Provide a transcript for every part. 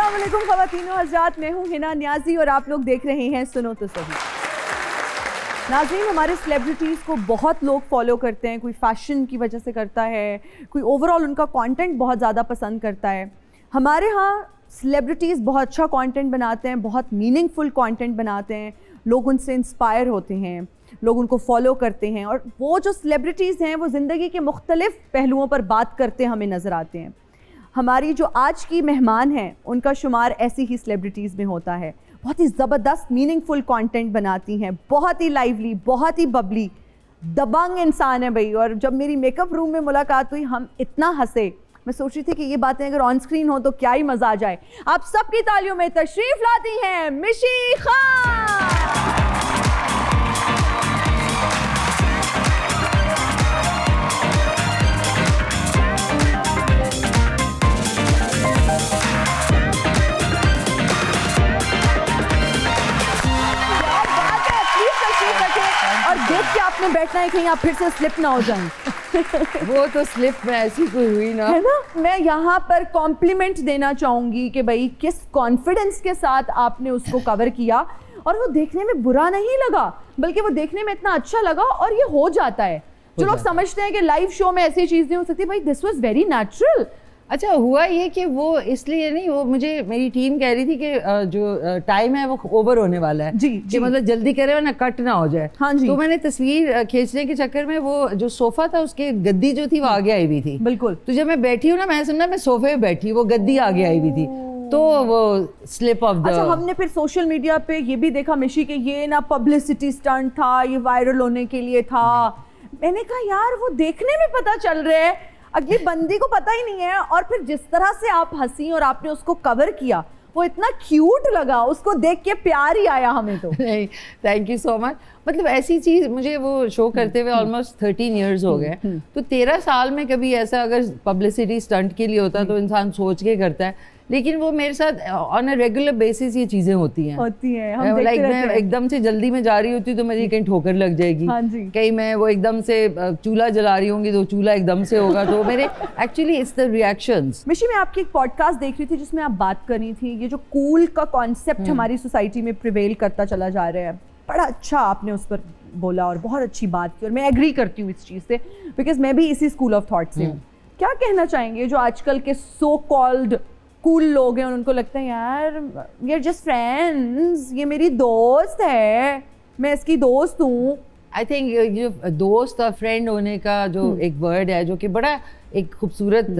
अस्सलाम वालेकुम ख़वातीनो हज़रात, मैं हूँ हिना न्याज़ी और आप लोग देख रहे हैं सुनो तो सही। नाज़रीन, हमारे सेलिब्रिटीज़ को बहुत लोग फॉलो करते हैं, कोई फैशन की वजह से करता है, कोई ओवरऑल उनका कंटेंट बहुत ज़्यादा पसंद करता है। हमारे यहाँ सेलिब्रिटीज़ बहुत अच्छा कंटेंट बनाते हैं, बहुत मीनिंगफुल कंटेंट बनाते हैं, लोग उनसे इंस्पायर होते हैं, लोग उनको फॉलो करते हैं और वो जो सेलिब्रिटीज़ हैं वो ज़िंदगी के मुख्तलिफ़ पहलुओं पर बात करते हमें नज़र आते हैं। हमारी जो आज की मेहमान हैं उनका शुमार ऐसी ही सेलिब्रिटीज़ में होता है। बहुत ही ज़बरदस्त मीनिंगफुल कंटेंट बनाती हैं, बहुत ही लाइवली, बहुत ही बबली, दबंग इंसान है भाई। और जब मेरी मेकअप रूम में मुलाकात हुई हम इतना हंसे, मैं सोच रही थी कि ये बातें अगर ऑन स्क्रीन हो तो क्या ही मज़ा आ जाए। आप सबकी तालियों में तशरीफ़ लाती हैं मिशी खान। और देख के आपने बैठना है कहीं आप फिर से स्लिप ना हो जाएं। वो तो स्लिप में ऐसी कोई हुई ना, है ना। मैं यहाँ पर कॉम्प्लीमेंट देना चाहूँगी कि भाई किस कॉन्फिडेंस के साथ आपने उसको कवर किया और वो देखने में बुरा नहीं लगा, बल्कि वो देखने में इतना अच्छा लगा। और ये हो जाता है, जो लोग समझते हैं कि लाइव शो में ऐसी चीज़ नहीं हो सकती, भाई दिस वाज वेरी नेचुरल। अच्छा हुआ ये कि वो इसलिए नहीं, वो मुझे मेरी टीम कह रही थी कि जो टाइम है वो ओवर होने वाला है जी, कि मतलब जल्दी करे वरना कट ना हो जाए। हाँ जी। तो मैंने तस्वीर खींचने के चक्कर में वो जो सोफा था उसकी गद्दी जो थी वो आगे आई हुई थी। बिल्कुल। तो जब मैं बैठी हूँ ना, मैं सुनना मैं सोफे पे बैठी, वो गद्दी आगे आई हुई थी, तो वो स्लिप ऑफ द। अच्छा, हमने फिर सोशल मीडिया पे ये भी देखा मिशी कि ये ना पब्लिसिटी स्टंट था, ये वायरल होने के लिए था। मैंने कहा यार वो देखने में पता चल रहा है, अगली बंदी को पता ही नहीं है। और फिर जिस तरह से आप हंसी और आपने उसको कवर किया वो इतना क्यूट लगा, उसको देख के प्यार ही आया हमें तो। नहीं, थैंक यू सो मच। मतलब ऐसी चीज़ मुझे वो शो करते हुए ऑलमोस्ट 13 इयर्स हो गए, तो 13 साल में कभी ऐसा अगर पब्लिसिटी स्टंट के लिए होता तो इंसान सोच के करता है, लेकिन वो मेरे साथ ऑन अ रेगुलर बेसिस ये चीज़ें होती हैं। हम लाइक मैं एकदम से जल्दी में जा रही होती तो मेरी कहीं ठोकर लग जाएगी। हाँ जी। कहीं मैं वो एकदम से चूल्हा जला रही होंगी तो चूल्हा एकदम से होगा, तो मेरे एक्चुअली इट्स द रिएक्शंस। मिशी, मैं आपकी एक पॉडकास्ट देख रही थी जिसमें आप बात कर रही थी, ये जो कूल का कॉन्सेप्ट हमारी सोसाइटी में प्रिवेल करता चला जा रहा है, बड़ा अच्छा आपने उस पर बोला और बहुत अच्छी बात की और मैं एग्री करती हूँ इस चीज़ से, बिकॉज मैं भी इसी स्कूल ऑफ थॉट से हूँ। क्या कहना चाहेंगे जो आजकल के सो कॉल्ड कूल लोग हैं और उनको लगता है यार वी आर जस्ट फ्रेंड्स, ये मेरी दोस्त है, मैं इसकी दोस्त हूँ। आई थिंक जो दोस्त और फ्रेंड होने का जो एक वर्ड है, जो कि बड़ा एक खूबसूरत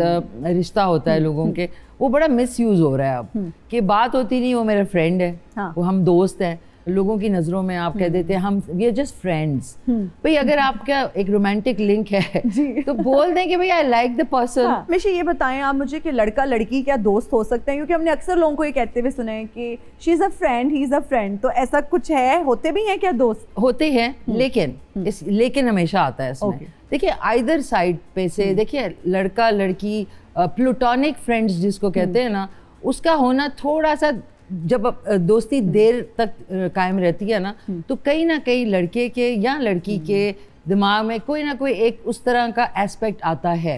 रिश्ता होता है लोगों के, वो बड़ा मिस यूज़ हो रहा है अब। कि बात होती नहीं वो मेरा फ्रेंड है, हाँ। वो हम दोस्त हैं, लोगों की नज़रों में आप कह देते हैं हम वी आर जस्ट फ्रेंड्स। भाई अगर आपका एक रोमांटिक लिंक है तो बोल दें कि भाई आई लाइक द पर्सन। मिशी, ये बताएं आप मुझे कि लड़का लड़की क्या दोस्त हो सकते हैं? क्योंकि हमने अक्सर लोगों को ये कहते हुए सुना है कि she is a friend, he is a friend, तो ऐसा कुछ है? होते भी हैं क्या दोस्त? होते हैं, लेकिन हमेशा आता है इसमें। देखिए आइदर साइड पे से, देखिए लड़का लड़की प्लूटोनिक फ्रेंड्स जिसको कहते हैं ना, उसका होना थोड़ा सा, जब दोस्ती देर तक कायम रहती है ना, तो कहीं ना कहीं लड़के के या लड़की के दिमाग में कोई ना कोई एक उस तरह का एस्पेक्ट आता है।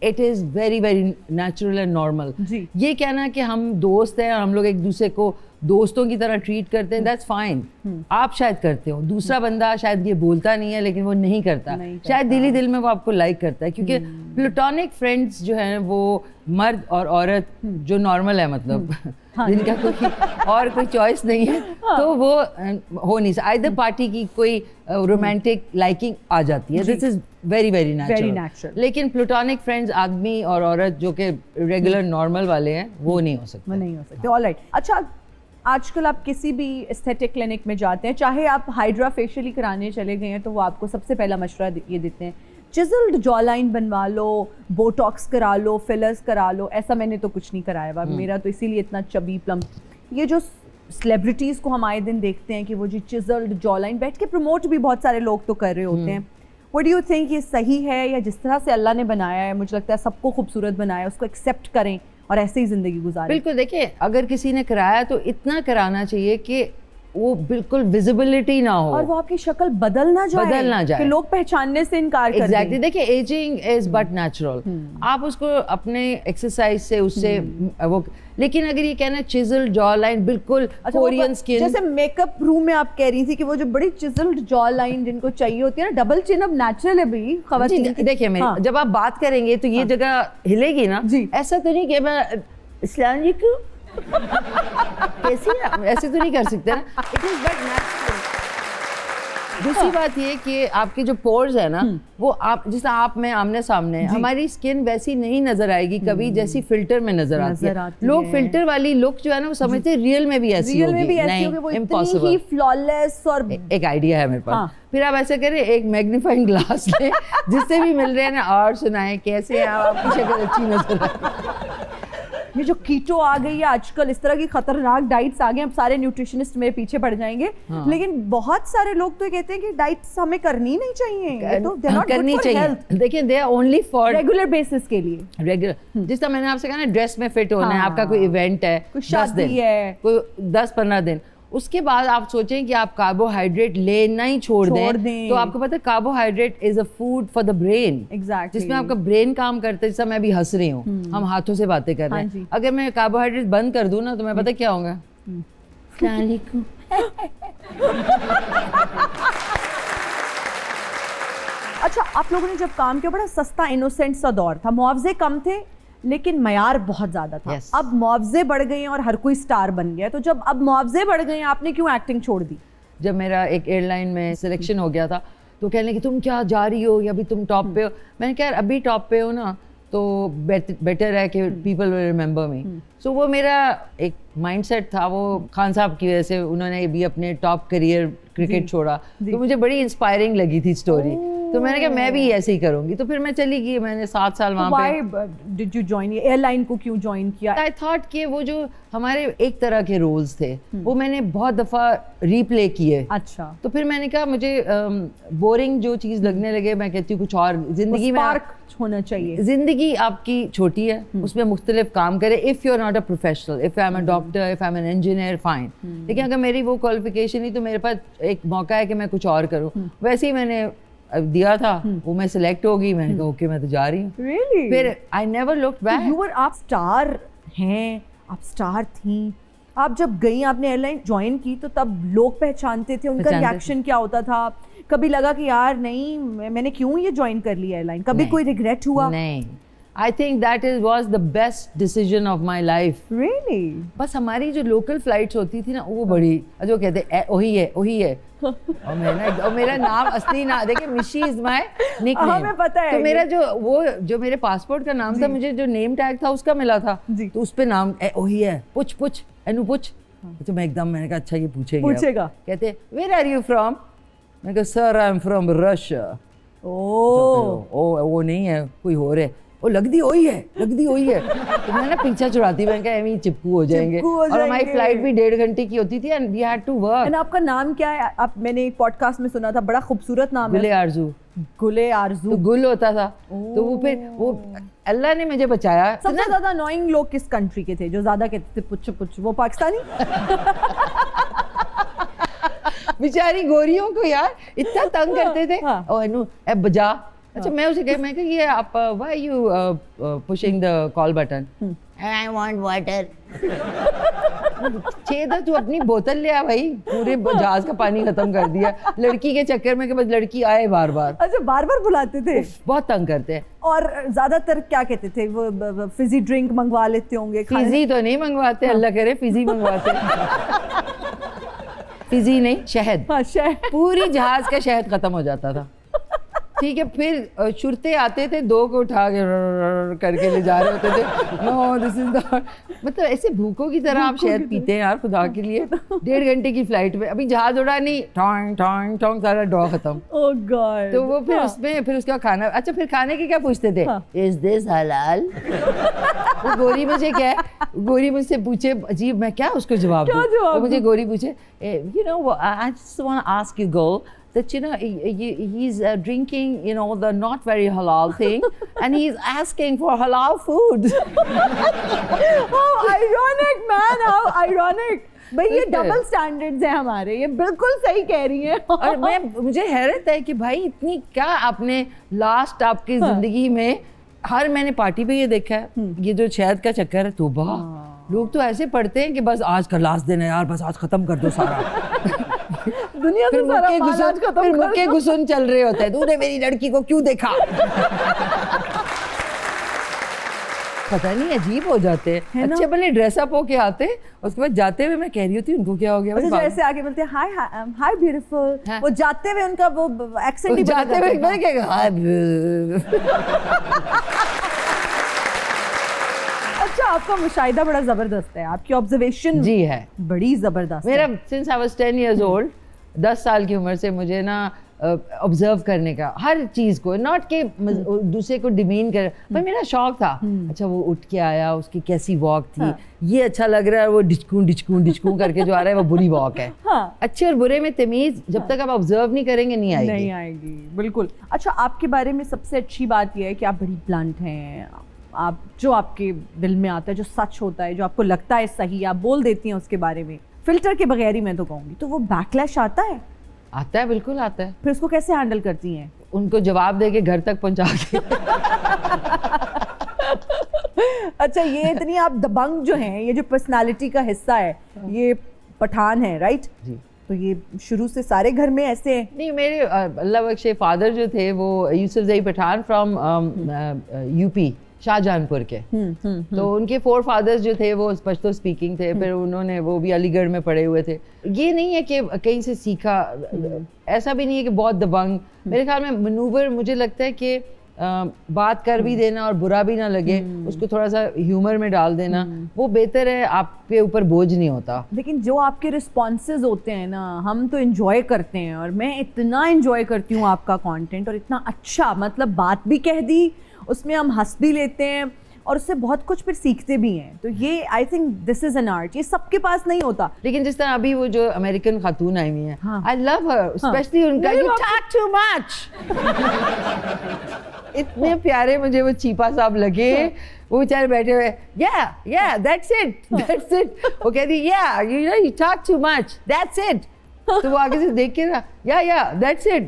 It is very very natural and normal. ये कहना कि हम दोस्त हैं और हम लोग एक दूसरे को दोस्तों की तरह ट्रीट करते हैं, दैट्स फाइन। आप शायद करते हो, दूसरा बंदा शायद ये बोलता नहीं है लेकिन वो नहीं करता, शायद दिल ही दिल में वो आपको लाइक करता है। क्योंकि प्लूटोनिक फ्रेंड्स जो हैं वो मर्द और औरत जो नॉर्मल है, मतलब जिनका कोई और कोई चॉइस नहीं है, तो वो हो नहीं सकता। आइदर पार्टी की कोई रोमांटिक लाइकिंग आ जाती है, this is very very natural. लेकिन प्लूटोनिक फ्रेंड्स आदमी और औरत जो कि रेगुलर नॉर्मल वाले हैं वो नहीं हो सकते। वो नहीं हो सकते। ऑलराइट। अच्छा, आजकल आप किसी भी एस्थेटिक क्लिनिक में जाते हैं, चाहे आप हाइड्रा फेशियल ही कराने चले गए हैं, तो वो आपको सबसे पहला मशवरा ये देते हैं चिजल्ड जॉ लाइन बनवा लो, बोटॉक्स करा लो, फिलर्स करा लो। ऐसा मैंने तो कुछ नहीं कराया हुआ, मेरा तो इसीलिए इतना चबी प्लम। ये जो सेलिब्रिटीज़ को हम आए दिन देखते हैं कि वो जी चिजल्ड जॉ लाइन बैठ के प्रमोट भी बहुत सारे लोग तो कर रहे होते हैं, व्हाट डू यू थिंक, ये सही है या जिस तरह से अल्लाह ने बनाया है, मुझे लगता है सबको खूबसूरत बनाया है, उसको एक्सेप्ट करें और ऐसे ही ज़िंदगी गुजारें? बिल्कुल। देखिए अगर किसी ने कराया तो इतना कराना चाहिए कि वो बिल्कुल विजिबिलिटी ना हो और वो आपकी शक्ल बदल ना जाए कि लोग पहचानने से इनकार कर एग्जैक्टली देखिए एजिंग इज बट नेचुरल आप उसको अपने एक्सरसाइज से उससे वो लेकिन अगर ये कहना चिजल्ड जॉ लाइन बिल्कुल कोरियन स्किन जैसे मेकअप रूम में आप कह रही थी कि वो जो बड़ी चिजल्ड जॉ लाइन जिनको चाहिए होती है ना डबल चिन अब नेचुरल है भाई खवातीन देखिए मेरी जब आप बात करेंगे तो ये जगह हिलेगी ना ऐसा तो नहीं कि मैं अस्सलाम वालेकुम कैसी है ऐसे तो नहीं कर सकते ना इट इज बट नेचुरल दूसरी बात ये कि आपके जो पोर्स है ना वो आप जैसे आप में आमने सामने है हमारी स्किन वैसी नहीं नजर आएगी कभी जैसी फिल्टर में नजर आती है लोग फिल्टर वाली लुक जो है ना वो समझते हैं रियल में भी ऐसी होगी नहीं इम्पॉसिबल फ्लॉलेस और एक आइडिया है मेरे पास फिर आप ऐसा करें एक मैग्नीफाइंग ग्लास लें जिससे भी मिल रहे हैं ना और सुनाएं कैसे हैं आपकी शक्ल अच्छी नजर आए ये जो कीटो आ गई है आजकल इस तरह की खतरनाक डाइट्स आ गए अब सारे न्यूट्रिशनिस्ट मेरे पीछे पड़ जाएंगे लेकिन बहुत सारे लोग तो कहते हैं कि डाइट्स हमें करनी नहीं चाहिए तो करनी चाहिए देखिए they are only for regular basis के लिए रेगुलर जिस तरह मैंने आपसे कहा ना ड्रेस में फिट होना है आपका कोई इवेंट है कोई शादी है कोई 10-15 दिन उसके बाद आप सोचें कि आप कार्बोहाइड्रेट लेना ही छोड़ दें तो आपको पता है carbohydrate is a food for the brain जिसमें आपका ब्रेन काम करता है जैसा मैं अभी हंस रही हूँ हम हाथों से बातें कर रहे हैं अगर मैं कार्बोहाइड्रेट बंद कर दूं ना तो मैं पता क्या होगा अच्छा आप लोगों ने जब काम किया बड़ा सस्ता इनोसेंट सा दौर था मुआवजे कम थे लेकिन मयार बहुत ज्यादा था अब मुआवजे बढ़ गए हैं और हर कोई स्टार बन गया तो जब अब मुआवजे बढ़ गए हैं आपने क्यों एक्टिंग छोड़ दी जब मेरा एक एयरलाइन में सिलेक्शन हो गया था तो कहने कि तुम क्या जा रही हो या अभी तुम टॉप पे हो मैंने कहा अभी टॉप पे हो ना तो बेटर है कि पीपल विल रिमेंबर मी सो वो मेरा एक माइंडसेट था वो खान साहब की वजह से उन्होंने भी अपने टॉप करियर क्रिकेट छोड़ा तो मुझे बड़ी इंस्पायरिंग लगी थी स्टोरी तो मैंने कहा मैं भी ऐसे ही करूंगी तो फिर मैं चली गई मैंने 7 साल वहाँ पे डिड यू जॉइन एयरलाइन को क्यों जॉइन किया आई थॉट कि वो जो हमारे एक तरह के रोल्स थे वो मैंने बहुत दफ़ा रीप्ले किए अच्छा तो फिर मैंने कहा मुझे बोरिंग जो चीज़ लगने लगे मैं कहती हूँ कुछ और जिंदगी में होना चाहिए जिंदगी आपकी छोटी है उसमें मुख्तलिफ काम करे if you are not a professional if I am a doctor if I am an engineer fine लेकिन अगर मेरी वो क्वालिफिकेशन नहीं तो मेरे पास एक मौका है कि मैं कुछ और करूँ वैसे ही मैंने दिया था वो मैं सिलेक्ट हो गई मैंने कहा ओके मैं तो जा रही हूँ really? फिर आई नेवर लुक्ड बैक आप स्टार हैं आप स्टार थी आप जब गई आपने एयरलाइन ज्वाइन की तो तब लोग पहचानते थे उनका रिएक्शन क्या होता था कभी लगा कि यार नहीं मैंने क्यों ये ज्वाइन कर लिया एयरलाइन कभी कोई रिग्रेट हुआ नहीं I think that was the best decision of my life. Really? बस हमारी जो लोकल फ्लाइट्स होती थी ना वो बड़ी जो कहते वही है और मेरा नाम असली ना देखिए मिशी इज माय निकनेम हमें पता है तो मेरा जो मेरे पासपोर्ट का नाम था मुझे जो नेम टैग था उसका मिला था तो उस पे नाम वही है पुछ एनु पुछ तो मैं एकदम मैंने कहा अच्छा ये पूछेगा कहते वेयर आर यू फ्रॉम मैंने कहा sir I am from Russia वो नहीं है कोई और है वो लगती हुई है तो मैं ना पीछा छुड़ाती मैंने कहा एमी चिपकू हो जाएंगे और हमारी फ्लाइट भी 1.5 घंटे की होती थी and we had to work and आपका नाम क्या है आप मैंने एक पॉडकास्ट में सुना था बड़ा खूबसूरत नाम है गुले आरजू तो गुल होता था तो वो फिर वो अल्लाह ने मुझे बचाया सबसे ज्यादा अनोइंग लोग किस कंट्री के थे जो ज्यादा कहते थे पुछ वो पाकिस्तानी बेचारी गोरियों को यार इतना तंग करते थे और अनु ए बजा अच्छा मैं उसे कहा मैं ये आप why you pushing the call button I want water छेदा तू अपनी बोतल ले आ भाई पूरे जहाज का पानी खत्म कर दिया लड़की के चक्कर में कि बस लड़की आए बार बार अच्छा बार बुलाते थे बहुत तंग करते हैं और ज्यादातर क्या कहते थे वो फिजी ड्रिंक मंगवा लेते होंगे फिजी तो नहीं मंगवाते अल्लाह करे फिजी मंगवाते फिजी नहीं शहद पूरी जहाज का शहद खत्म हो जाता था ठीक है फिर शुरते आते थे 2 को उठा के करके ले जा रहे होते थे नो दिस इज नॉट मतलब ऐसे भूखों की तरह आप शहद पीते हैं यार खुदा के लिए 1.5 घंटे की फ्लाइट में अभी जहाज उड़ा नहीं टोंग टोंग टोंग सारा ड्रॉ खत्म ओह गॉड तो वो फिर उसमें फिर उसका खाना अच्छा फिर खाने के क्या पूछते थे इज दिस हलाल वो गोरी मुझसे पूछे अजीब मैं क्या उसको जवाब दूं मुझे गोरी पूछे you know I just want to ask you girl that he's drinking the not very halal thing and he's asking for halal food. How ironic man, how ironic. भाई ये डबल स्टैंडर्ड्स हैं हमारे, ये बिल्कुल सही कह रही हैं। और मुझे हैरत है कि भाई इतनी क्या आपने लास्ट आपकी जिंदगी में, हर मैंने पार्टी पे ये देखा है, ये जो शहद का चक्कर है, तौबा, लोग तो ऐसे पढ़ते हैं कि बस आज का लास्ट दिन है यार, बस आज खत्म कर दो सारा। दुनिया से सारा माल आज खत्म कर दो। मुक्के गुसून चल रहे होते हैं, तूने मेरी लड़की को क्यों देखा? पता नहीं, अजीब हो जाते हैं। अच्छे भले ड्रेसअप होके आते, उसके बाद जाते हुए मैं कह रही होती उनको क्या हो गया। अच्छा, जैसे आगे बोलते हैं हाय हाय ब्यूटीफुल, वो जाते हुए उनका वो एक्सेंट ही जाते हुए मैं क्या हाय। अच्छा, आपका मुशाहिदा बड़ा जबरदस्त है, आपकी ऑब्जर्वेशन जी है बड़ी जबरदस्त मेरा। है। Since I was 10 years old, 10 साल की उम्र से मुझे ना ऑब्जर्व करने का हर चीज़ को, नॉट के दूसरे को डिमीन कर, पर मेरा शौक था। अच्छा, वो उठ के आया, उसकी कैसी वॉक थी, ये अच्छा लग रहा है, वो डिचकूं करके जो आ रहा है वो बुरी वॉक है। अच्छे और बुरे में तमीज़ जब तक आप ऑब्जर्व नहीं करेंगे नहीं आएगी। बिल्कुल। अच्छा, आपके बारे में सबसे अच्छी बात यह है कि आप बड़ी ब्लंट हैं, आप जो आपके दिल में आता है, जो सच होता है, जो आपको लगता है सही, आप बोल देती हैं उसके बारे में, फिल्टर के बगैर ही मैं तो कहूँगी। तो वो बैकलैश आता है? आता है, बिल्कुल आता है। फिर उसको कैसे हैंडल करती हैं? उनको जवाब दे के घर तक पहुंचा के। अच्छा, ये इतनी आप दबंग जो हैं, ये जो पर्सनालिटी का हिस्सा है, ये पठान है, राइट जी? तो ये शुरू से सारे घर में ऐसे हैं? नहीं, मेरे अल्लाह बख्शे फादर जो थे वो यूसुफ जई पठान फ्रॉम यूपी, शाहजहानपुर के। तो उनके 4 फादर्स जो थे वो पश्तो स्पीकिंग थे, फिर उन्होंने वो भी अलीगढ़ में पढ़े हुए थे। ये नहीं है कि कहीं से सीखा, ऐसा भी नहीं है कि बहुत दबंग। मेरे ख्याल में मनूवर, मुझे लगता है कि बात कर भी देना और बुरा भी ना लगे, उसको थोड़ा सा ह्यूमर में डाल देना, वो बेहतर है, आपके ऊपर बोझ नहीं होता। लेकिन जो आपके रिस्पॉन्सेज होते हैं ना, हम तो एंजॉय करते हैं, और मैं इतना एंजॉय करती हूँ आपका कंटेंट, और इतना अच्छा, मतलब बात भी कह दी, उसमें हम हंस भी लेते हैं, और उससे बहुत कुछ फिर सीखते भी हैं। तो ये I think this is an art, ये सबके पास नहीं होता। लेकिन जिस तरह अभी वो जो अमेरिकन खातून आई हुई हैं, आई लव हर, स्पेशली उनका यू टॉक टू मच। इतने प्यारे मुझे वो चीपा साहब लगे, वो बेचारे बैठे हुए, या दैट्स इट। वो कहती या you talk too much, that's it. तो वो आगे से देख के ना, या that's it.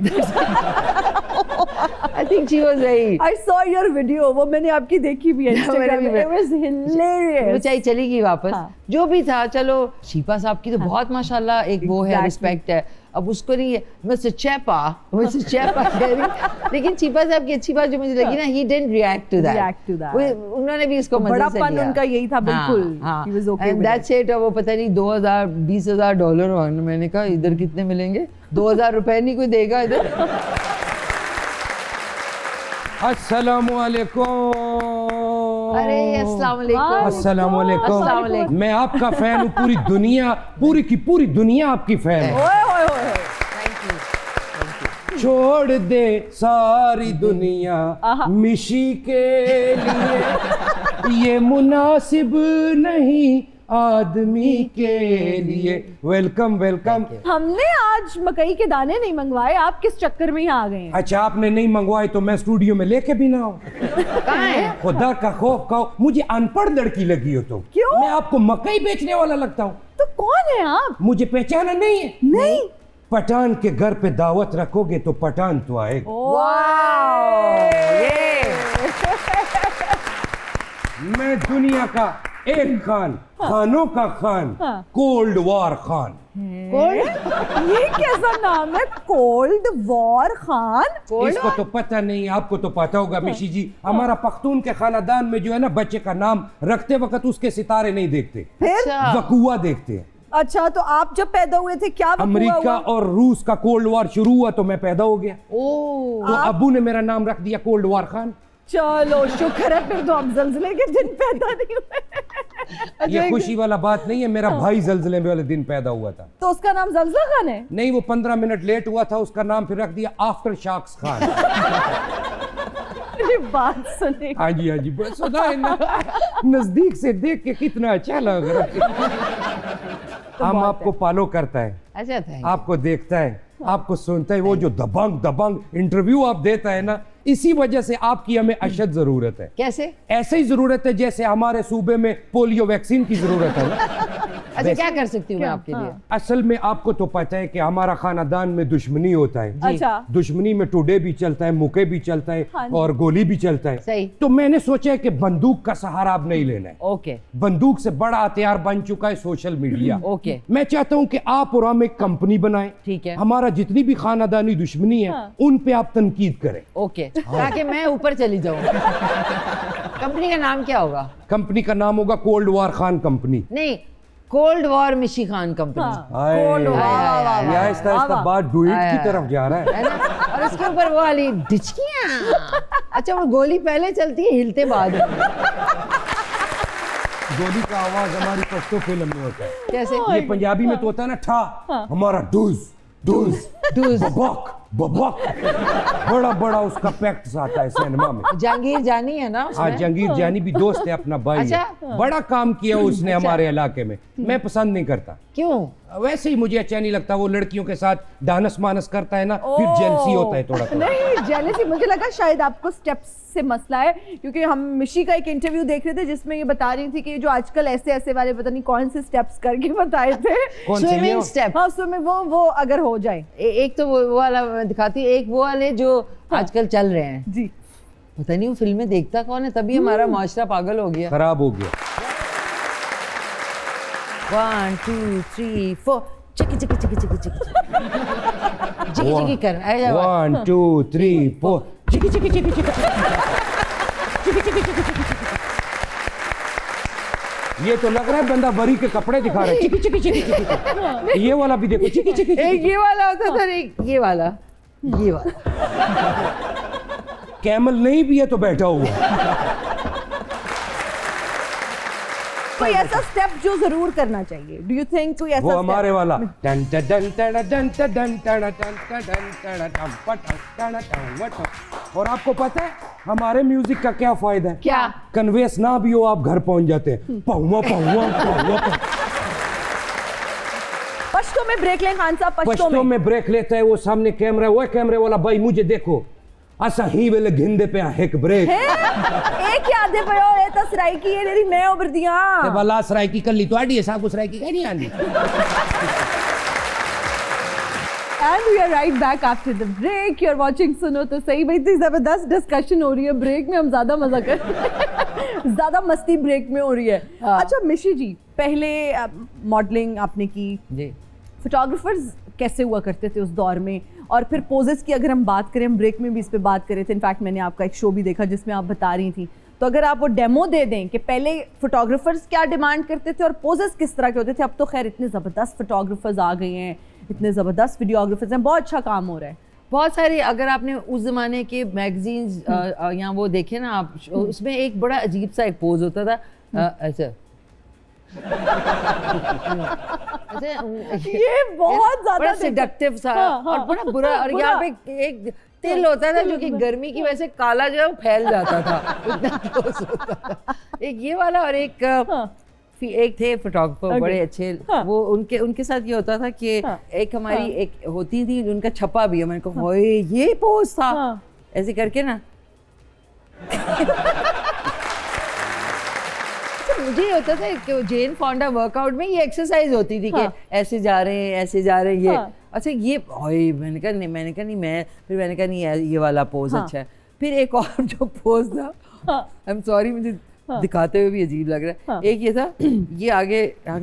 I think she was very, I saw your video, वो मैंने आपकी देखी भी है इंस्टाग्राम में, इट वाज हिलेरियस। वो चाहे चली गई वापस। जो भी था, चलो शीपा साहब की तो बहुत माशाल्लाह एक वो है, रिस्पेक्ट है। अब उसको नहीं है मिस्टर चैपा कह रही, लेकिन शीपा साहब की अच्छी बात जो मुझे लगी ना, he didn't react to that. उन्होंने भी इसको मजे से लिया। उनका यही था, बिल्कुल, he was okay with that's it. वो पता नहीं 20,000-20,000 डॉलर मांगने, मैंने कहा इधर कितने मिलेंगे? 2,000 रुपए नहीं कोई देगा इधर। अस्सलामुअलैकुम। अरे अस्सलामुअलैकुम। मैं आपका फैन हूँ, पूरी दुनिया, पूरी की पूरी दुनिया आपकी फैन है। छोड़ दे सारी दुनिया मिशी के लिए, ये मुनासिब नहीं आदमी के लिए। Welcome welcome. हमने आज मकई के दाने नहीं मंगवाए, आप किस चक्कर में यहाँ आ गए हैं? अच्छा, आपने नहीं मंगवाए तो मैं स्टूडियो में लेके भी ना आऊं? खुदा का खौफ खाओ, मुझे अनपढ़ लड़की लगी हो तुम। क्यों? मैं आपको मकई बेचने वाला लगता हूँ? तो कौन है आप? मुझे पहचाना नहीं है? नहीं। पठान के घर पे दावत रखोगे तो पठान तो आएगा। मैं दुनिया का एक खान, खानों का खान, कोल्ड वॉर खान। ये कैसा नाम है, कोल्ड वॉर खान? इसको तो पता नहीं, आपको तो पता होगा मिशी जी। हमारा पख्तून के खानदान में जो है ना, बच्चे का नाम रखते वक्त उसके सितारे नहीं देखते, फिर वकुआ देखते हैं। अच्छा, तो आप जब पैदा हुए थे क्या अमेरिका और रूस का कोल्ड वॉर शुरू हुआ तो मैं पैदा हो गया। तो अबू ने मेरा नाम रख दिया कोल्ड वॉर खान। चलो शुक्र है, फिर तो हम ज़ल्ज़ले के दिन पैदा नहीं हुए। ये खुशी वाला बात नहीं है, मेरा भाई ज़ल्ज़ले वाले दिन पैदा हुआ था। तो उसका नाम ज़ल्ज़ला खान है? नहीं, वो 15 मिनट लेट हुआ था, उसका नाम फिर रख दिया आफ्टर शॉक्स खान। बात सुने। हाँ जी हाँ जी, बस सुना है ना, नजदीक से देख के कितना अच्छा लग रहा है। हम आपको फॉलो करता है, अच्छा, आपको देखता है, आपको सुनता है। वो जो दबंग इंटरव्यू आप देता है ना, इसी वजह से आपकी हमें अशद जरूरत है। कैसे? ऐसे ही जरूरत है जैसे हमारे सूबे में पोलियो वैक्सीन की जरूरत है ना। अच्छा क्या कर सकती हूँ मैं आपके लिए? असल में आपको तो पता है कि हमारा खानदान में दुश्मनी होता है। अच्छा। दुश्मनी में टुडे भी चलता है, मुके भी चलता है, और गोली भी चलता है। सही। तो मैंने सोचा है कि बंदूक का सहारा अब नहीं लेना है। ओके। बंदूक से बड़ा हथियार बन चुका है सोशल मीडिया। ओके। मैं चाहता हूँ कि आप और हम एक कंपनी बनाएं। ठीक है। हमारा जितनी भी खानदानी दुश्मनी है उन पे आप तनकीद करें। ओके, ताकि मैं ऊपर चली जाऊँ। कंपनी का नाम क्या होगा? कंपनी का नाम होगा कोल्ड वार खान कंपनी। नहीं, कोल्ड वॉर मिशी खान कंपनी। Cold war. ये आहिस्ता आहिस्ता बात डुएट की तरफ जा रहा है ना? और उसके ऊपर वो वाली डिचकियां। अच्छा, वो गोली पहले चलती है, हिलते बाद में। गोली का आवाज हमारी पश्तो फिल्म में होता है। कैसे? ये पंजाबी में तो होता है ना, ठा। हमारा डूज डूज डूज बबक बबक, बड़ा बड़ा उसका पैक्ट आता है सिनेमा में। जहांगीर जानी है ना उसमें? हाँ, जहांगीर जानी भी दोस्त है, अपना भाई अच्छा? है। बड़ा काम किया उसने हमारे इलाके में। मैं पसंद नहीं करता। क्यों? वैसे ही मुझे अच्छा नहीं लगता। वो लड़कियों के साथ डानस मानस करता है ना, फिर जेलसी होता है थोड़ा थोड़ा। नहीं, जेलसी मुझे लगा शायद आपको स्टेप्स से मसला है, क्योंकि हम मिशी का एक इंटरव्यू देख रहे थे जिसमें ये बता रही थी कि जो आजकल ऐसे ऐसे वाले पता नहीं कौन से स्टेप्स करके बताए थे। Swimming step. हाँ, स्विमिंग, वो अगर हो जाए। एक तो वो वाला मैं दिखाती हूँ, एक वो वाले जो आजकल चल रहे हैं जी। पता नहीं वो फिल्में देखता कौन है, तभी हमारा माशरा पागल हो गया। खराब हो गया। 1 2 3 4 चिकी चिकी चिकी चिकी चिकी चिकी चिकी कर। 1 2 3 4 चिकी चिकी चिकी चिकी। ये तो लग रहा है बंदा वरी के कपड़े दिखा रहा है। चिकी चिकी चिकी चिकी। ये वाला भी देखो, चिकी चिकी। एक ये वाला होता था, एक ये वाला, ये वाला। कैमल नहीं भी है तो बैठा हुआ। कोई ऐसा स्टेप जो जरूर करना चाहिए, डू यू थिंक? कोई ऐसा वो हमारे step? वाला टन टन टन टन टन टन टन टन टन टन टन टन। और आपको पता है हमारे म्यूजिक का क्या फायदा है? क्या? कन्वेंस ना भी हो, आप घर पहुंच जाते हैं। पहुआ पहुआ पहुआ। पश्तो में ब्रेक लें खान साहब, पश्तो में ब्रेक लेता है। वो सामने कैमरा, वो कैमरे वाला भाई मुझे देखो, असा ही वेले घिंदे पे एक ब्रेक एक याद पे हो ए तो सराइकी है तेरी मैं उभर दिया ते वाला सराइकी कर ली तो आड़ी है साहब को सराइकी कह नहीं आंदी। And we are right back after the break. You're watching सुनो तो सही। भाई इतनी जबरदस्त डिस्कशन हो रही है, ब्रेक में हम ज्यादा मजा कर ज्यादा मस्ती ब्रेक में हो रही है। अच्छा मिशी जी, पहले मॉडलिंग आपने की जी। फोटोग्राफर्स कैसे हुआ करते थे उस दौर में, और फिर पोजेस की अगर हम बात करें, हम ब्रेक में भी इस पे बात कर रहे थे। इनफैक्ट मैंने आपका एक शो भी देखा जिसमें आप बता रही थी, तो अगर आप वो डेमो दे दें कि पहले फोटोग्राफर्स क्या डिमांड करते थे और पोजेस किस तरह के होते थे। अब तो खैर इतने ज़बरदस्त फोटोग्राफर्स आ गए हैं, इतने ज़बरदस्त वीडियोग्राफर्स हैं, बहुत अच्छा काम हो रहा है। बहुत सारे, अगर आपने उस ज़माने के मैगजीन्स या वो देखे ना आप, उसमें एक बड़ा अजीब सा एक पोज होता था ऐसे। ये बहुत ज्यादा सेडक्टिव सा और बड़ा बुरा, और यहाँ पे एक तिल होता था जो कि गर्मी की वजह से काला जो है वो फैल जाता था, इतना ठोस होता था। एक ये वाला, और एक थे फोटोग्राफर बड़े अच्छे, वो उनके साथ ये होता था कि एक हमारी एक होती थी उनका छपा भी है, मैंने कहा ये पोज था ऐसे करके ना। मुझे ये होता था कि जेन फोंडा वर्कआउट में ये एक्सरसाइज होती थी कि ऐसे जा रहे हैं ऐसे जा रहे हैं ये। अच्छा ये मैंने कहा नहीं मैंने कहा नहीं ये वाला पोज अच्छा है। फिर एक और जो पोज था, आई एम सॉरी मुझे दिखाते हुए भी अजीब लग रहा है, एक ये था, ये आगे यहाँ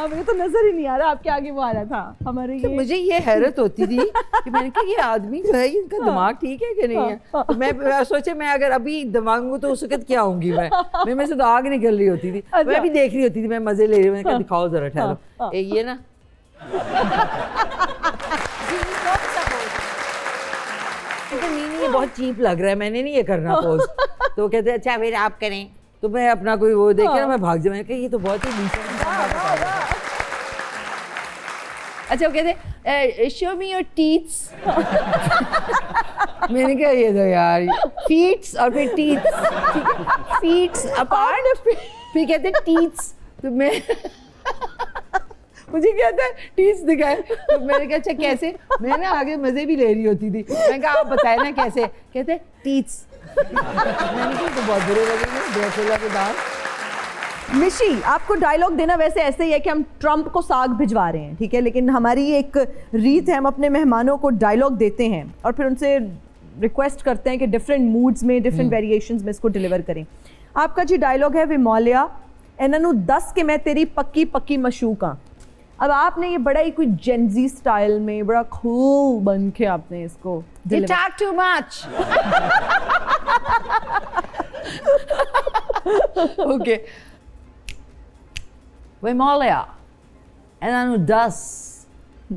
पे तो नजर ही नहीं आ रहा आपके आगे वो आ रहा था हमारे। तो मुझे ये हैरत होती थी कि मैंने कहा ये आदमी जो है इनका दिमाग ठीक है कि नहीं है। तो मैं सोचे मैं अगर अभी दिमागूँ तो उस वक्त क्या होंगी मैं में से तो आग निकल रही होती थी। मैं भी देख रही होती थी, मैं मजे ले रही, मैंने कहा दिखाओ जरा ठहरो ये ना। ये बहुत चीप लग रहा है, मैंने नहीं ये करना पोज। तो वो कहते अच्छा फिर आप करें, तो मैं अपना कोई वो देख के ना मैं भाग जाऊँ, मैंने कहा ये तो बहुत ही नीचे। अच्छा वो कहते शो मी योर टीथ्स। मैंने कहा ये तो यार फीट्स और फिर टीथ्स, फीट्स अपार्ट, फिर कहते टीथ्स, तो मैं मुझे कहता है टीथ्स दिखाए, तो मैंने कहा अच्छा कैसे, मैं ना आगे मजे भी ले रही होती थी, मैंने कहा आप बताए ना कैसे, कहते टीथ्स। मैंने तो बहुत बुरे लगेंगे ड्रेकुला के दांत। मिशी, आपको डायलॉग देना वैसे ऐसे ही है कि हम ट्रम्प को साग भिजवा रहे हैं, ठीक है, लेकिन हमारी एक रीत है, हम अपने मेहमानों को डायलॉग देते हैं और फिर उनसे रिक्वेस्ट करते हैं कि डिफरेंट मूड्स में, डिफरेंट वेरिएशंस में इसको डिलीवर करें। आपका जी डायलॉग है विमोलिया, इन्होंने 10 के मैं तेरी पक्की पक्की मशूका। अब आपने ये बड़ा ही कोई जेनजी स्टाइल में बड़ा कूल बन के आपने इसको You talk too much. Okay. Vimalia, इन्होंने 10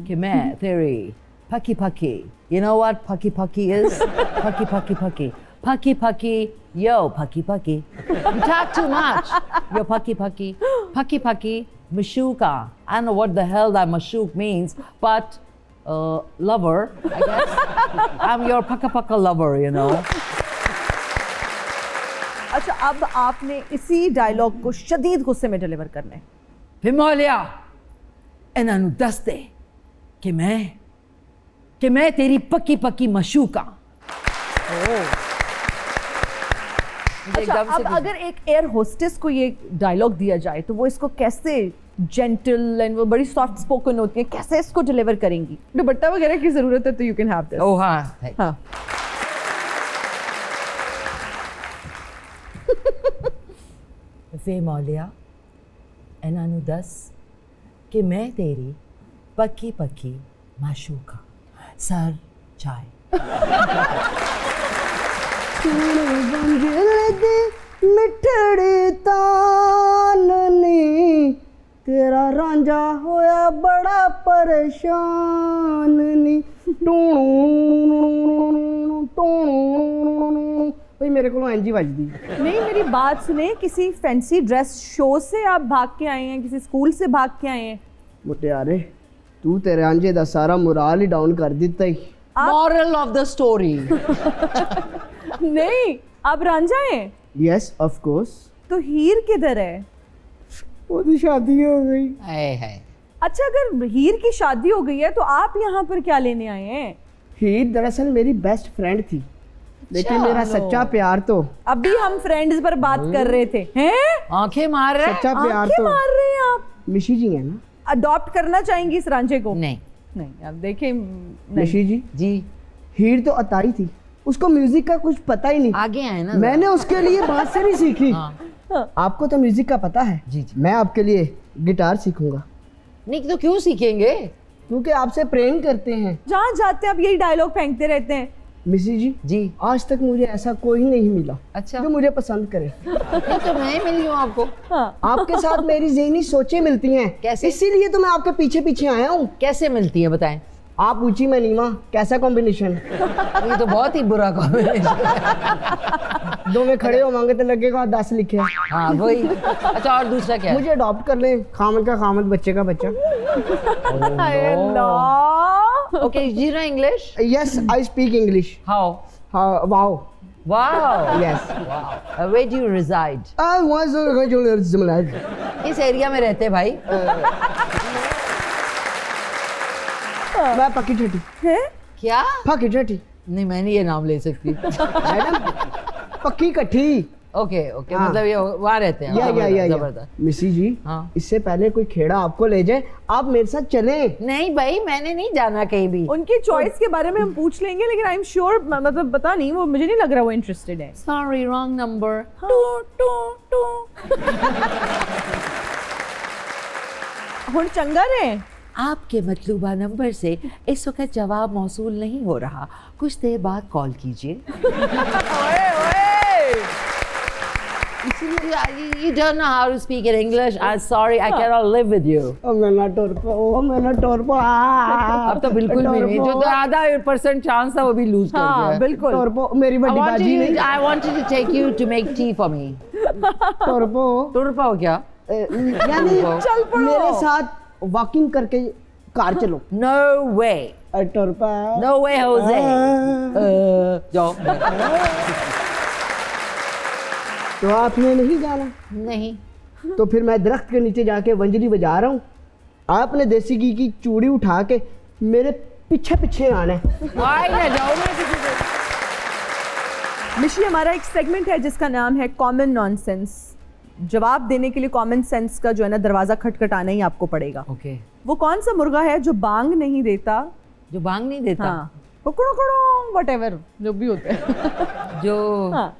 कि मैं तेरी पक्की पक्की। You know what paki paki is? Paki paki paki. Paki paki, yo paki paki. You talk too much. Yo paki paki. Paki paki, mashuka. I don't know what the hell that mashuk means, but lover, I guess. I'm your paka paka lover, you know. अच्छा, अब आपने इसी dialogue को शदीद गुस्से में deliver करना है। Vimalia, इन्होंने 10 दे कि मैं तेरी पक्की पक्की मशूका। अच्छा, अब अगर एक एयर होस्टेस को ये डायलॉग दिया जाए तो वो इसको कैसे, जेंटल एंड वो बड़ी सॉफ्ट स्पोकन होती है, कैसे इसको डिलीवर करेंगी? दुपट्टा वगैरह की जरूरत है तो यू कैन हैव दिस। ओह हाँ हाँ। विमोलिया, इन्होंने 10 कि मैं तेरी पक्की पक्की माशूका। सर चाय। मिठड़ी ताननी तेरा रांझा होया बड़ा परेशान नी। भाई मेरे को एनजी बजदी नहीं, मेरी बात सुने, किसी फैंसी ड्रेस शो से आप भाग के आए हैं, किसी स्कूल से भाग के आए हैं? मुटियारे तू तेरे रांझे दा सारा मोराल ही डाउन कर दिता ही। Moral of the story. नहीं, आप रांझा हैं? Yes of course. तो हीर किधर है? उसकी शादी हो गई। है। अच्छा, अगर हीर की शादी हो गई है तो आप यहाँ पर क्या लेने आए हैं? हीर दरअसल मेरी बेस्ट फ्रेंड थी, लेकिन मेरा सच्चा प्यार तो अभी हम फ्रेंड्स पर बात कर रहे थे। हैं? आंखें मार रहे सच्चा प्यार आंखें तो मार रहे हैं आप? मिशी जी है ना। अडॉप्ट करना चाहेंगी इस रांझे को? नहीं नहीं, अब देखें, मिशी जी, जी, हीर तो अतारी थी, उसको म्यूजिक का कुछ पता ही नहीं। आगे आए ना। मैंने उसके लिए बांसुरी सीखी। हाँ। आपको तो म्यूजिक का पता है। जी जी। मैं आपके लिए गिटार सीखूंगा, नहीं तो क्यों सीखेंगे? क्योंकि आपसे प्रेम करते हैं। जहाँ जाते हैं आप यही डायलॉग फेंकते रहते हैं। मिसी जी, जी। आज तक मुझे ऐसा कोई नहीं मिला अच्छा। जो मुझे पसंद करे। नहीं तो मैं मिली हूँ आपको। हाँ। आपके साथ मेरी ज़हनी सोचें मिलती हैं। कैसे? इसीलिए तो मैं आपके पीछे पीछे आया हूँ। कैसे मिलती है बताएं? आप ऊंची मैं नीवा, कैसा कॉम्बिनेशन। ये तो बहुत ही बुरा कॉम्बिनेशन। दो में खड़े हो मांगे तो लगेगा 10 लिखे। हाँ वही। अच्छा, और दूसरा क्या है? मुझे अडॉप्ट कर ले, खामद का खामद, बच्चे का बच्चा। Okay, do you know English? Yes I speak English. How? Wow. Wow. Yes. Where do you reside? इस एरिया में रहते हैं भाई? मैं पक्की ठठी। हैं? क्या? पक्की ठठी। नहीं, मैं नहीं ये नाम ले सकती। मैडम पक्की कट्ठी। ओके ओके, हाँ। मतलब ये वहाँ रहते हैं। या जबरदस्त। मिसी जी, हाँ। इससे पहले कोई खेड़ा आपको ले जाए, आप मेरे साथ चलें। नहीं भाई, मैंने नहीं जाना कहीं भी। उनकी चॉइस के बारे में हम पूछ लेंगे, लेकिन आई एम श्योर, मतलब पता नहीं, वो मुझे नहीं लग रहा वो इंटरेस्टेड है। Sorry, wrong number. हुण चंगा रहे। आपके मतलूबा नंबर से इस वक्त जवाब मौसूल नहीं हो रहा, कुछ देर बाद कॉल कीजिए। You don't know how to speak in English. I'm sorry, I cannot live with you. अब तो बिल्कुल भी नहीं। जो तो आधा % चांस था वो भी लूज कर हाँ, दिया। बिल्कुल। मेरी बड़ी बाजी नहीं। I wanted to take you to make tea for me. टुरपा हो क्या? यानी चल पड़ो। मेरे साथ वॉकिंग करके कार चलो। No way. टुरपा। No way, Jose. जाओ। तो आपने नहीं जाना? नहीं। तो फिर मैं दरख्त के नीचे जाके वंजली बजा रहा हूँ, आपने देसी घी की चूड़ी उठा के मेरे पीछे पीछे आना है। ना जाओ ना किसी से। मिशी, हमारा एक सेगमेंट है जिसका नाम है कॉमन नॉनसेंस। जवाब देने के लिए कॉमन सेंस का जो है ना दरवाजा खटखटाना ही आपको पड़ेगा। ओके। वो कौन सा मुर्गा है जो बांग नहीं देता? जो बांग नहीं देता? हाँ, कुकड़ो व्हाटएवर जो भी होते हैं। जो हाँ।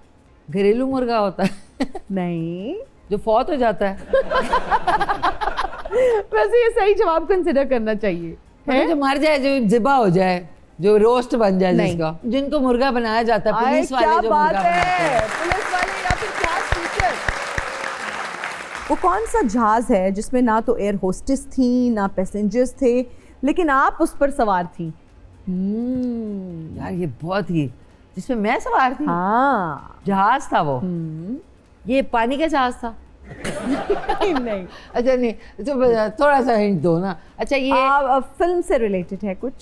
घरेलू मुर्गा होता है? नहीं, जो फौत हो जाता है? वैसे ये सही जवाब कंसिडर करना चाहिए। मतलब जो मर जाए, जो जिबा हो जाए, जो रोस्ट बन जाए, नहीं। जिसका जिनको मुर्गा बनाया जाता है, पुलिस वाले क्या जो बात मुर्गा बनाते है, हैं। पुलिस वाले या फिर क्लास टीचर। वो कौन सा जहाज है जिसमें ना तो एयर होस्टेस थी ना पैसेंजर्स थे, लेकिन आप उस पर सवार थी? यार ये बहुत ही, जिसमें मैं सवार थी? हाँ। जहाज था वो? ये पानी का जहाज था? नहीं, अच्छा नहीं, तो थोड़ा सा हिंट दो ना। अच्छा ये फिल्म से रिलेटेड है कुछ?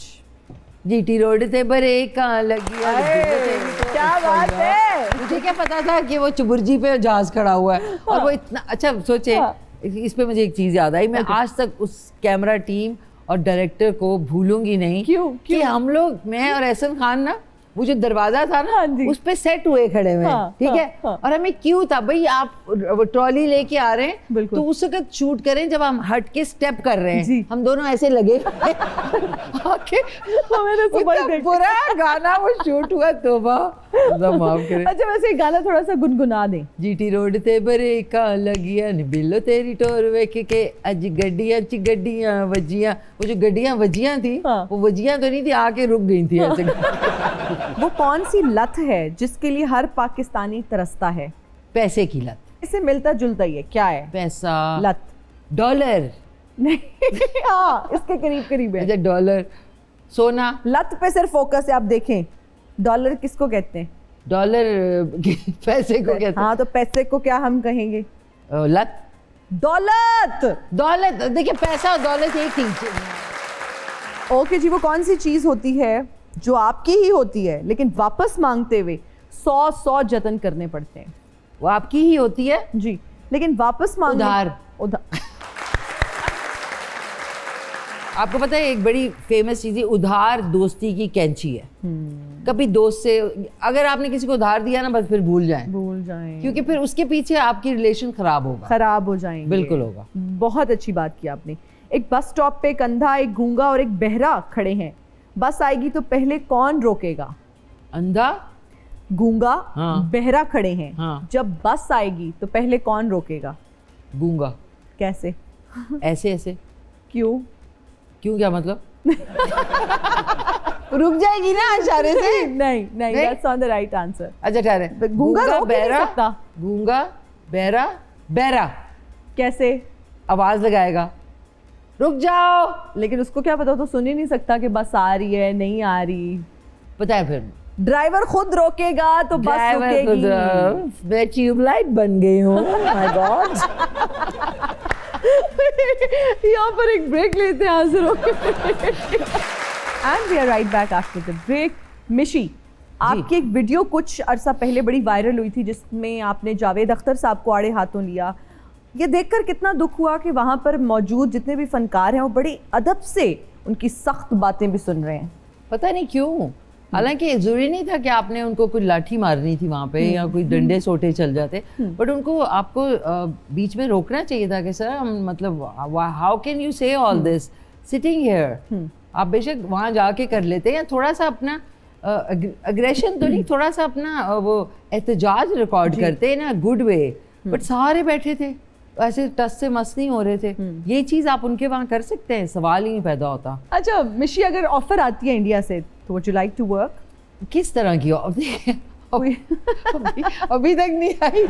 जीटी रोड से ब्रेक लगी। क्या बात है। मुझे क्या पता था कि वो चुबुर्जी पे जहाज खड़ा हुआ है और वो इतना अच्छा सोचे। हाँ। इस पे मुझे एक चीज याद आई, मैं आज तक उस कैमरा टीम और डायरेक्टर को भूलूंगी नहीं। क्यों? कि हम लोग, मैं और एहसन खान ना, वो जो दरवाजा था ना, हाँ जी। उस पे सेट हुए खड़े हुए, हाँ, ठीक है। हाँ। और हमें क्यों था भाई, आप ट्रॉली लेके आ रहे हैं बिल्कुल। तो उस वक्त शूट करें जब हम हट के स्टेप कर रहे हैं। जी। हम दोनों ऐसे लगे आके मैंने सुबह ही इतना देखा। बुरा गाना वो शूट हुआ, तोबा माफ करे। अच्छा, वैसे गाना थोड़ा सा गुनगुना दें। जीटी रोड ते ब्रेका लगिया नी बिल्लो तेरी टोर वेख के अज गड्डियां च गड्डियां वजियां। वो जो गड्डियां वजियां थी, हाँ। वो वजियां तो नहीं थी, आके रुक गई थी ऐसे। वो कौन सी लत है जिसके लिए हर पाकिस्तानी तरसता है? पैसे की लत। इससे मिलता जुलता ही है, क्या है? पैसा, लत डॉलर। नहीं। हाँ, इसके करीब करीब है। अच्छा डॉलर, सोना। लत पे सिर्फ फोकस है। आप देखें, डॉलर किसको कहते हैं? डॉलर पैसे को कहते हाँ, तो पैसे को क्या हम कहेंगे? हैं? लत। दौलत। दौलत, देखिए पैसा और दौलत एक ही। ओके जी, वो कौन सी चीज होती है जो आपकी ही होती है लेकिन वापस मांगते हुए 100 जतन करने पड़ते हैं? वो आपकी ही होती है जी, लेकिन वापस मांगने उधार। आपको पता है एक बड़ी फेमस चीज है, उधार दोस्ती की कैंची है। कभी दोस्त से अगर आपने किसी को उधार दिया ना, बस फिर भूल जाएं, क्योंकि फिर उसके पीछे आपकी रिलेशन खराब हो जाएंगे। बिल्कुल होगा। बहुत अच्छी बात की आपने। एक बस स्टॉप पे एक अंधा, एक गूंगा और एक बहरा खड़े हैं। बस आएगी तो पहले कौन रोकेगा? अंधा, गूंगा, हाँ। बहरा खड़े हैं। हाँ। जब बस आएगी तो पहले कौन रोकेगा? गूंगा। कैसे? ऐसे ऐसे। क्यों क्या मतलब? रुक जाएगी ना इशारे से। नहीं, that's not the right answer. अच्छा ठहरे। गूंगा रोक ही नहीं सकता। गूंगा, बहरा, बहरा कैसे? आवाज लगाएगा, रुक जाओ। लेकिन उसको क्या पता, वो तो सुन ही नहीं सकता कि बस आ रही है नहीं आ रही। पता है फिर ड्राइवर खुद रोकेगा तो बस रुकेगी। मैं ट्यूबलाइट बन गई हूँ। My god. यहाँ पर एक ब्रेक लेते हैं answer and we are right back after the break. Mishi, आपकी एक वीडियो कुछ अरसा पहले बड़ी वायरल हुई थी जिसमें आपने जावेद अख्तर साहब को आड़े हाथों लिया। ये देखकर कितना दुख हुआ कि वहाँ पर मौजूद जितने भी फनकार हैं वो बड़ी अदब से उनकी सख्त बातें भी सुन रहे हैं। पता नहीं क्यों, हालांकि जरूरी नहीं था कि आपने उनको कोई लाठी मारनी थी वहाँ पे या कोई डंडे सोटे चल जाते, बट उनको आपको बीच में रोकना चाहिए था कि सर हम मतलब हाउ कैन यू से ऑल दिस सिटिंग हियर। आप बेशक वहाँ जाके कर लेते या थोड़ा सा अपना अग्रेशन तो नहीं, थोड़ा सा अपना वो एहतजाज रिकॉर्ड करते ना गुड वे, बट सारे बैठे थे ऐसे टस से मस नहीं हो रहे थे। ये चीज़ आप उनके वहाँ कर सकते हैं, सवाल ही नहीं पैदा होता। अच्छा मिशी, अगर ऑफर आती है इंडिया से तो would you like to work? किस तरह की अभी तक नहीं आई।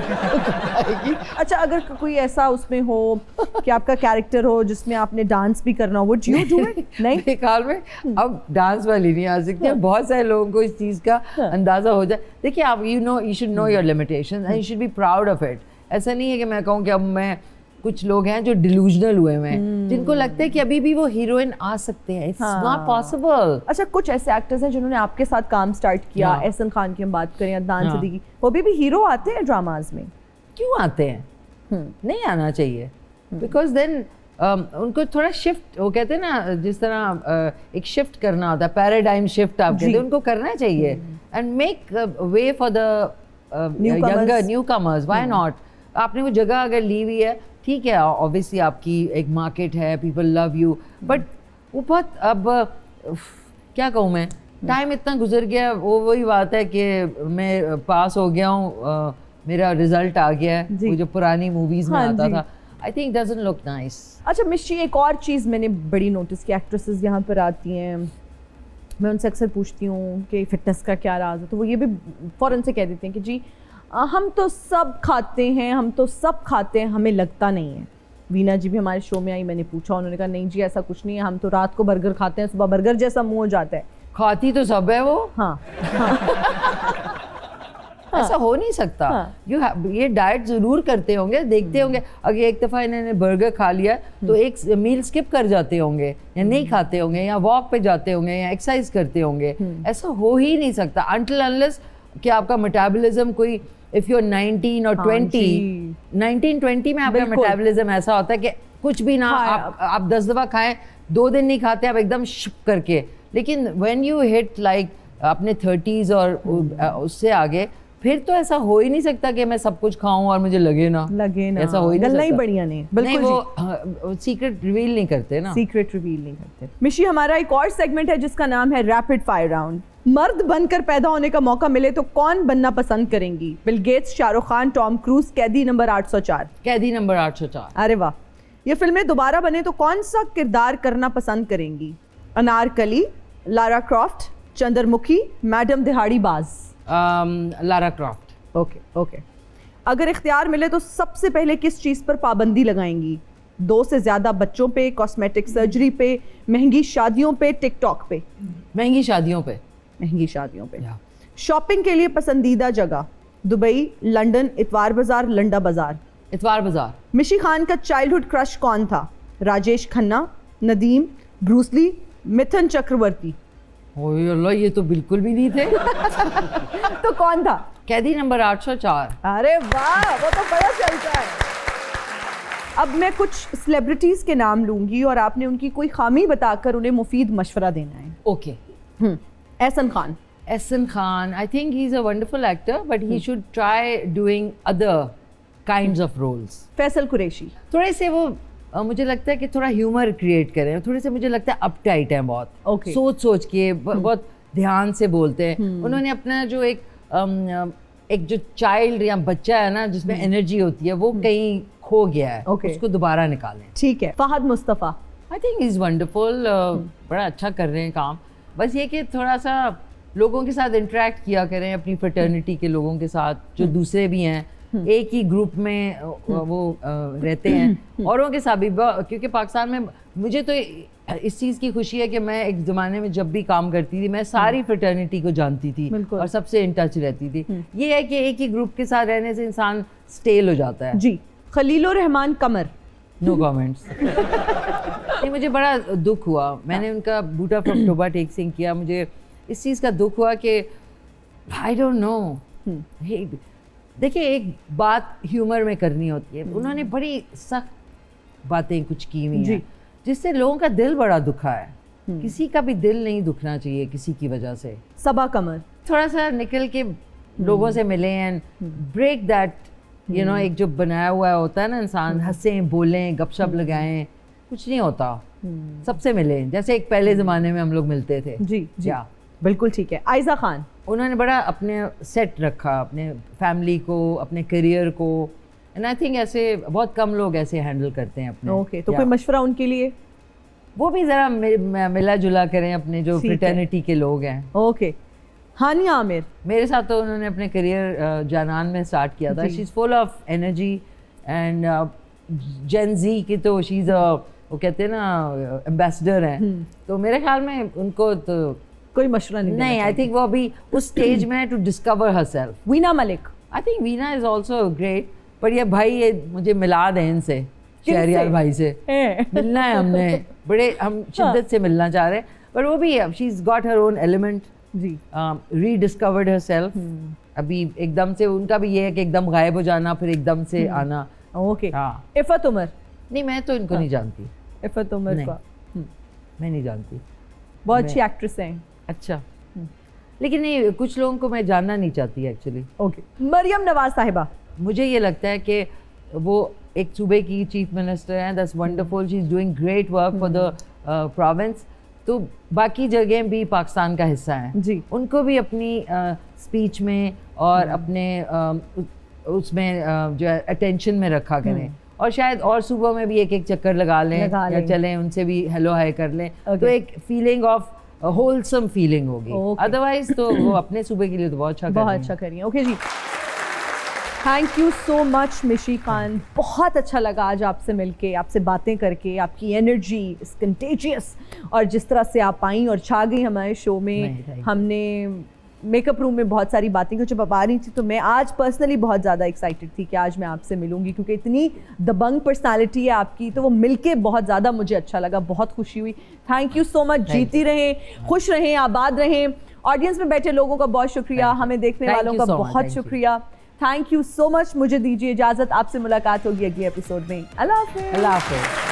अच्छा, अगर कोई ऐसा उसमें हो कि आपका कैरेक्टर हो जिसमें आपने डांस भी करना हो, वुड यू डू इट? नहीं, मेरे ख्याल में अब डांस वाली नहीं आ सकती। बहुत सारे लोगों को इस चीज़ का अंदाजा हो जाए। देखिए आप you should know your limitations and you should be proud of it. ऐसा नहीं है कि मैं कहूँ कि अब मैं, कुछ लोग हैं जो डिलूजनल हुए हैं जिनको लगता है कि अभी भी वो हीरोइन आ सकते हैं। It's not possible. अच्छा, कुछ ऐसे एक्टर्स हैं जिन्होंने आपके साथ काम स्टार्ट किया, एहसन खान की हम बात करें, अदनान सिद्दीकी, वो भी हीरो आते हैं ड्रामाज में। क्यों आते हैं? नहीं आना चाहिए, बिकॉज देन उनको थोड़ा शिफ्ट, वो कहते हैं ना जिस तरह एक शिफ्ट करना होता है, पैराडाइम शिफ्ट आप कहते हैं, उनको करना चाहिए and make way for the younger new commerce, why not. आपने वो जगह अगर ली हुई है, ठीक है, ऑब्वियसली आपकी एक मार्केट है, पीपल लव यू, बट वो बहुत अब क्या कहूँ मैं, टाइम इतना गुजर गया, वो वही बात है कि मैं पास हो गया हूँ, मेरा रिजल्ट आ गया है, वो जो पुरानी मूवीज में आता था, I think doesn't look nice. अच्छा मिशी, एक और चीज़ मैंने बड़ी नोटिस की, एक्ट्रेसेस यहाँ पर आती हैं, मैं उनसे अक्सर पूछती हूँ कि फ़िटनेस का क्या राज है, तो वो ये भी फ़ौरन से कह देते हैं कि जी हम तो सब खाते हैं, हम तो सब खाते हैं, हमें लगता नहीं है। वीना जी भी हमारे शो में आई, मैंने पूछा, उन्होंने कहा नहीं जी ऐसा कुछ नहीं है, हम तो रात को बर्गर खाते हैं, सुबह बर्गर जैसा मुंह हो जाता है। खाती तो सब है वो। हाँ, ऐसा हो नहीं सकता। ये डाइट जरूर करते होंगे, देखते होंगे, अगर एक दफ़ा इन्होंने बर्गर खा लिया तो एक मील स्किप कर जाते होंगे, या नहीं खाते होंगे, या वॉक पे जाते होंगे, या एक्सरसाइज करते होंगे। ऐसा हो ही नहीं सकता अनटिल अनलेस कि आपका मेटाबॉलिज्म कोई, इफ यू आर 19 और 20, 19-20 में आपका मेटाबॉलिज्म ऐसा होता है कि कुछ भी ना आप 10 दफ़ा खाएं, 2 दिन नहीं खाते आप एकदम शिप करके, लेकिन व्हेन यू हिट लाइक अपने 30s और उससे आगे, फिर तो ऐसा हो ही नहीं सकता कि मैं सब कुछ खाऊं और मुझे लगे ना, ऐसा हो ही नहीं सकता। बढ़िया नहीं, बिल्कुल वो सीक्रेट रिवील नहीं करते ना, सीक्रेट रिवील नहीं करते। मिशी, हमारा एक और सेगमेंट है जिसका नाम है रैपिड फायर राउंड। मर्द बनकर पैदा होने का मौका मिले तो कौन बनना पसंद करेंगी? Bill Gates, Shahrukh Khan, Tom cruise, कैदी नंबर 804? कैदी नंबर 804। अरे वाह। ये फिल्में दोबारा बने तो कौन सा किरदार करना पसंद करेंगी? Anarkali, Lara Croft, Chandramukhi, madam दिहाड़ी बाज? Lara Croft. ओके। अगर इख्तियार मिले तो सबसे पहले किस चीज़ पर पाबंदी लगाएंगी? 2 से ज़्यादा बच्चों पे, कॉस्मेटिक सर्जरी पे, महंगी शादियों पे, टिकटॉक पे? महंगी शादियों पे। महंगी शादियों पे। शॉपिंग के लिए पसंदीदा जगह? दुबई, लंदन, इतवार बाजार, लंडा बाजार? इतवार बाजार। मिशी खान का चाइल्डहुड क्रश कौन था? राजेश खन्ना, नदीम, ब्रूसली, मिथुन चक्रवर्ती? ओए अल्लाह, ये तो बिल्कुल भी नहीं थे। तो कौन था? कैदी नंबर 804। अरे वाह, वो तो बड़ा चलता है। अब मैं कुछ सेलिब्रिटीज के नाम लूंगी और आपने उनकी कोई खामी बताकर उन्हें मुफीद मशवरा देना है। Okay. Ehsan Khan. Ehsan Khan, I think he is a wonderful actor, but he should try doing other kinds of roles. Faisal Qureshi. थोड़े से वो मुझे लगता है कि थोड़ा ह्यूमर क्रिएट करें, थोड़े से मुझे लगता है अपटाइट हैं बहुत, Okay. सोच के बहुत ध्यान से बोलते हैं। उन्होंने अपना जो एक जो चाइल्ड या बच्चा है ना जिसमें एनर्जी होती है, वो कहीं खो गया है, Okay. उसको दोबारा निकालें। ठीक है। Fahad Mustafa. I think is wonderful, बड़ा अच्छा कर रहे हैं काम, बस ये कि थोड़ा सा लोगों के साथ इंटरेक्ट किया करें, अपनी फ्रेटर्निटी के लोगों के साथ जो दूसरे भी हैं, एक ही ग्रुप में वो रहते हैं, औरों के साथ भी, क्योंकि पाकिस्तान में मुझे तो इस चीज़ की खुशी है कि मैं एक ज़माने में जब भी काम करती थी मैं सारी फ्रेटर्निटी को जानती थी और सबसे इन टच रहती थी। ये है कि एक ही ग्रुप के साथ रहने से इंसान स्टेल हो जाता है। जी। खलीलुर रहमान कमर। No comments. नहीं, मुझे बड़ा दुख हुआ, मैंने उनका बूटा फ्रॉम टोबा टेक सिंग किया, मुझे इस चीज़ का दुख हुआ कि आई डोंट नो, देखिए एक बात ह्यूमर में करनी होती है, उन्होंने बड़ी सख्त बातें कुछ की हुई हैं जिससे लोगों का दिल बड़ा दुखा है। किसी का भी दिल नहीं दुखना चाहिए किसी की वजह से। सबा कमर। थोड़ा सा निकल के लोगों से मिले and break that, you know, एक जो बनाया हुआ होता है ना इंसान, हंसें, बोलें, गपशप लगाएं, कुछ नहीं होता, सबसे मिले जैसे एक पहले ज़माने में हम लोग मिलते थे। जी जी, बिल्कुल ठीक है। आयजा खान। उन्होंने बड़ा अपने सेट रखा, अपने फैमिली को, अपने करियर को, एंड आई थिंक ऐसे बहुत कम लोग ऐसे हैंडल करते हैं अपने। ओके, तो कोई मशवरा उनके लिए? वो भी ज़रा मिला जुला करें अपने जो फ्रेटर्निटी के लोग हैं। ओके। हानिया आमिर। मेरे साथ तो उन्होंने अपने करियर जानान में स्टार्ट किया था। She is full of energy and Gen Z की तो शी इज़ वो कहते हैं ना एम्बेसडर हैं, तो मेरे ख्याल में उनको तो कोई मशवरा नहीं। आई थिंक वो अभी उस स्टेज में to discover herself. Veena Malik. I think Veena is also great, पर ये भाई ये मुझे मिला दें इनसे, शहरियार भाई से मिलना है हमने, बड़े हम शिद्दत से मिलना चाह रहे हैं, पर वो भी she is got her own element G, rediscovered herself. अभी एकदम से उनका भी ये है कि एकदम गायब हो जाना फिर एकदम से आना। ओके। इफ़त उमर। नहीं, मैं तो इनको नहीं जानती, इफ़त उमर नहीं। को मैं नहीं जानती। बहुत अच्छी एक्ट्रेस हैं। अच्छा, लेकिन नहीं, कुछ लोगों को मैं जानना नहीं चाहती एक्चुअली। ओके, मरियम नवाज साहिबा। मुझे ये लगता है कि वो एक सूबे की चीफ मिनिस्टर हैं, that's wonderful, she is doing great work for the province. तो बाकी जगह भी पाकिस्तान का हिस्सा हैं जी। उनको भी अपनी स्पीच में और अपने उसमें जो है अटेंशन में रखा करें, और शायद और सूबों में भी एक एक चक्कर लगा लें या चलें, उनसे भी हेलो हाय कर लें, तो एक फीलिंग ऑफ होलसम फीलिंग होगी। अदरवाइज तो वो अपने सूबे के लिए तो बहुत अच्छा करिए। ओके जी, thank you so much Mishi Khan, बहुत अच्छा लगा आज आपसे मिलके, आपसे बातें करके। आपकी एनर्जी इज कंटेजियस, और जिस तरह से आप आई और छा गई हमारे शो में। हमने मेकअप रूम में बहुत सारी बातें की, जब आप आ रही थी तो मैं आज पर्सनली बहुत ज़्यादा एक्साइटेड थी कि आज मैं आपसे मिलूंगी, क्योंकि इतनी दबंग पर्सनालिटी है आपकी, तो वो मिलके बहुत ज़्यादा मुझे अच्छा लगा, बहुत खुशी हुई। Thank you so much. जीती रहें, खुश रहें, आबाद रहें। ऑडियंस में बैठे लोगों का बहुत शुक्रिया, हमें देखने वालों का बहुत शुक्रिया। Thank you so much. मुझे दीजिए इजाज़त, आपसे मुलाकात होगी अगले एपिसोड में। अल्लाह हाफ़िज़। अल्लाह हाफ़िज़।